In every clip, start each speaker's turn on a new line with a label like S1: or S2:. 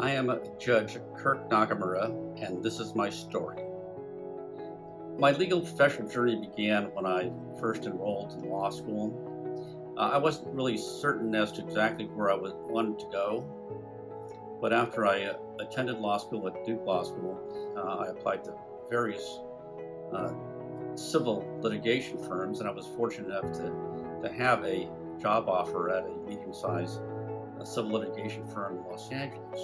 S1: I am Judge Kirk Nakamura, and this is my story. My legal professional journey began when I first enrolled in law school. I wasn't really certain as to exactly where I wanted to go, but after I attended law school at Duke Law School, I applied to various civil litigation firms, and I was fortunate enough to have a job offer at a medium-sized civil litigation firm in Los Angeles.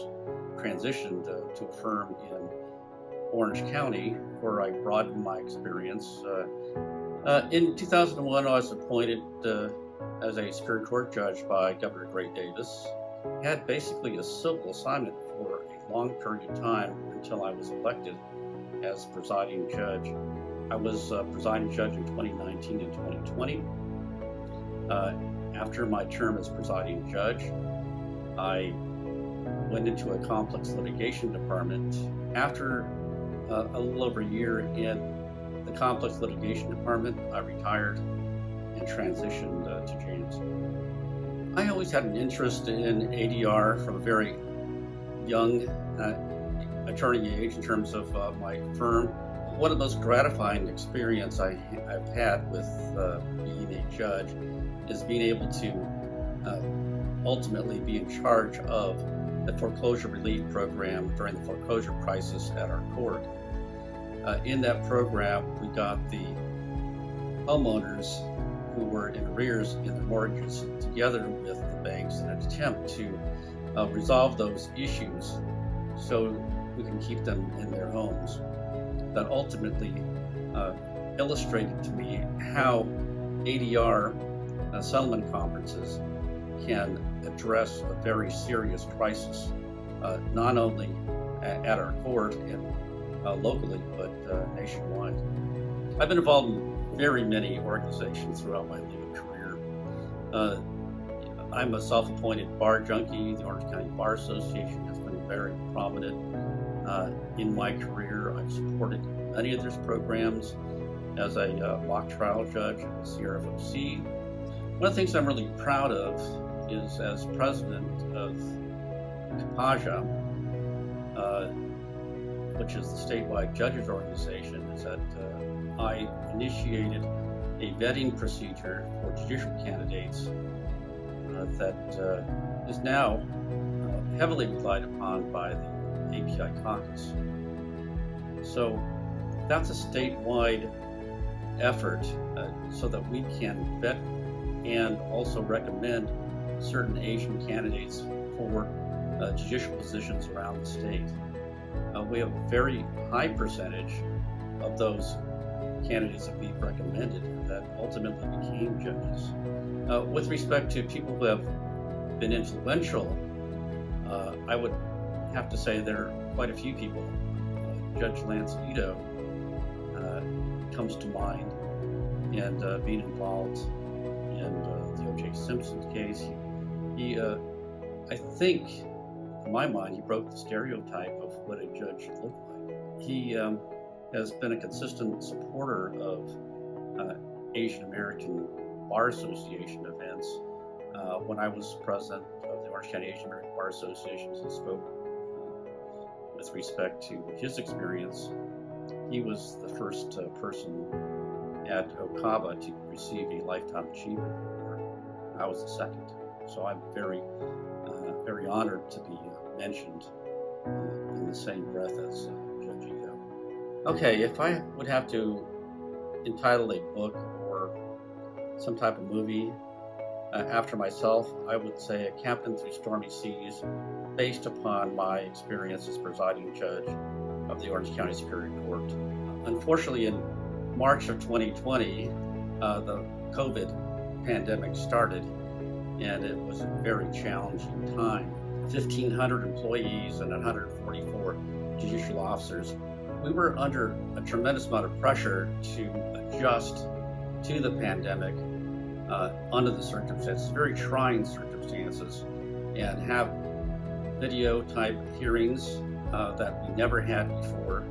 S1: Transitioned to a firm in Orange County, where I broadened my experience. In 2001, I was appointed as a Superior Court judge by Governor Gray Davis. Had basically a civil assignment for a long period of time until I was elected as presiding judge. I was presiding judge in 2019 and 2020. After my term as presiding judge, I went into a complex litigation department. After a little over a year in the complex litigation department, I retired and transitioned to James. I always had an interest in ADR from a very young attorney age in terms of my firm. One of the most gratifying experience I've had with being a judge is being able to ultimately be in charge of the foreclosure relief program during the foreclosure crisis at our court. In that program, we got the homeowners who were in arrears in their mortgages together with the banks in an attempt to resolve those issues so we can keep them in their homes. That ultimately illustrated to me how ADR settlement conferences can address a very serious crisis, not only at our court and locally, but nationwide. I've been involved in very many organizations throughout my legal career. I'm a self-appointed bar junkie. The Orange County Bar Association has been very prominent in my career. I've supported many of those programs as a mock trial judge at the CRFOC. One of the things I'm really proud of is, as president of CAPAJA, which is the statewide judges organization, is that I initiated a vetting procedure for judicial candidates that is now heavily relied upon by the API caucus. So that's a statewide effort so that we can vet and also recommend certain Asian candidates for judicial positions around the state. We have a very high percentage of those candidates that we've recommended that ultimately became judges. With respect to people who have been influential, I would have to say there are quite a few people. Judge Lance Ito comes to mind, and being involved in the O.J. Simpson case, he I think, in my mind, he broke the stereotype of what a judge should look like. He has been a consistent supporter of Asian American Bar Association events. When I was president of the Orange County Asian American Bar Association, he spoke with respect to his experience. He was the first person at Okaba to receive a Lifetime Achievement Award. I was the second. So I'm very honored to be mentioned in the same breath as Judge Ito. Okay, if I would have to entitle a book or some type of movie after myself, I would say A Captain Through Stormy Seas, based upon my experience as presiding judge of the Orange County Superior Court. Unfortunately, in March of 2020, the COVID pandemic started, and it was a very challenging time. 1,500 employees and 144 judicial officers. We were under a tremendous amount of pressure to adjust to the pandemic under the circumstances, very trying circumstances, and have video type hearings that we never had before,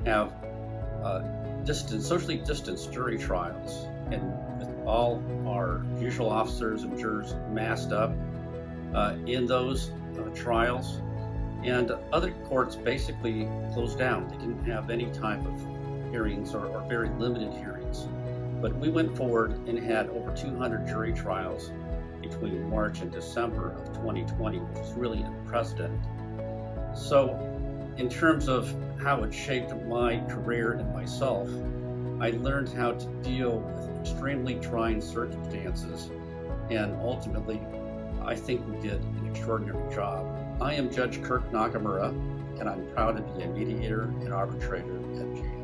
S1: have socially distanced jury trials, and with all our judicial officers and jurors masked up in those trials. And other courts basically closed down. They didn't have any type of hearings or very limited hearings. But we went forward and had over 200 jury trials between March and December of 2020, which is really unprecedented. So, in terms of how it shaped my career and myself, I learned how to deal with extremely trying circumstances, and ultimately, I think we did an extraordinary job. I am Judge Kirk Nakamura, and I'm proud to be a mediator and arbitrator at GA.